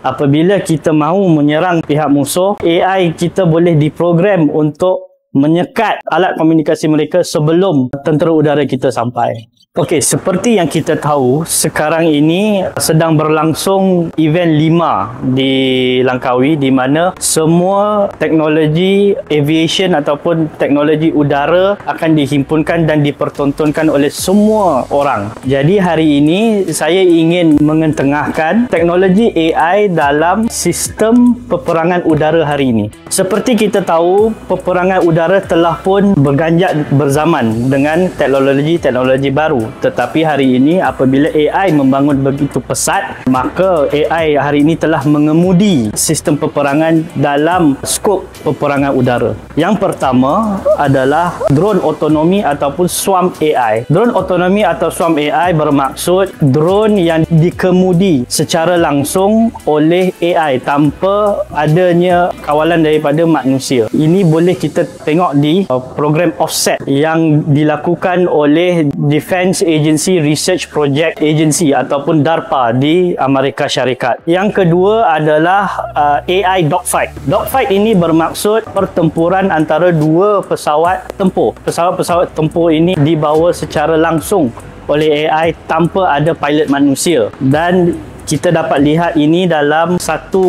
Apabila kita mahu menyerang pihak musuh, AI kita boleh diprogram untuk menyekat alat komunikasi mereka sebelum tentera udara kita sampai. Okey, seperti yang kita tahu, sekarang ini sedang berlangsung event 5 di Langkawi, di mana semua teknologi aviation ataupun teknologi udara akan dihimpunkan dan dipertontonkan oleh semua orang. Jadi hari ini saya ingin mengetengahkan teknologi AI dalam sistem peperangan udara hari ini. Seperti kita tahu, peperangan udara telah pun berganjak berzaman dengan teknologi-teknologi baru. Tetapi hari ini apabila AI membangun begitu pesat, maka AI hari ini telah mengemudi sistem peperangan dalam skop peperangan udara. Yang pertama adalah drone otonomi ataupun swarm AI. Drone otonomi atau swarm AI bermaksud drone yang dikemudi secara langsung oleh AI tanpa adanya kawalan daripada manusia. Ini boleh kita tengok di program offset yang dilakukan oleh Defense Agency Research Project Agency ataupun DARPA di Amerika Syarikat. Yang kedua adalah AI dogfight. Dogfight ini bermaksud pertempuran antara dua pesawat tempur. Pesawat-pesawat tempur ini dibawa secara langsung oleh AI tanpa ada pilot manusia. Dan kita dapat lihat ini dalam satu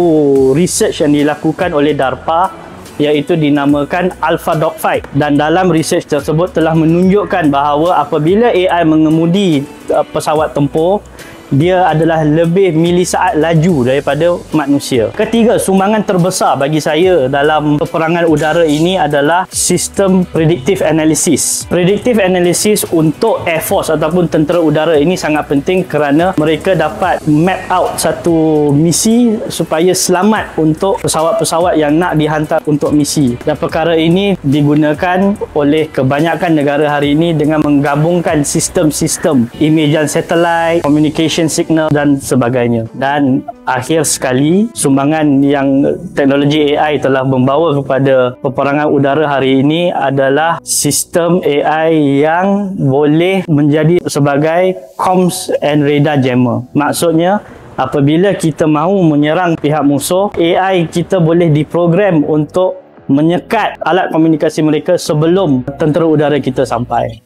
research yang dilakukan oleh DARPA, iaitu dinamakan Alpha Dogfight, dan dalam research tersebut telah menunjukkan bahawa apabila AI mengemudi pesawat tempur, dia adalah lebih milisaat laju daripada manusia. Ketiga, sumbangan terbesar bagi saya dalam peperangan udara ini adalah sistem predictive analysis. Predictive analysis untuk Air Force ataupun tentera udara ini sangat penting kerana mereka dapat map out satu misi supaya selamat untuk pesawat-pesawat yang nak dihantar untuk misi. Dan perkara ini digunakan oleh kebanyakan negara hari ini dengan menggabungkan sistem-sistem imajan satelit, communication signal dan sebagainya. Dan akhir sekali, sumbangan yang teknologi AI telah membawa kepada peperangan udara hari ini adalah sistem AI yang boleh menjadi sebagai comms and radar jammer. Maksudnya, apabila kita mahu menyerang pihak musuh, AI kita boleh diprogram untuk menyekat alat komunikasi mereka sebelum tentera udara kita sampai.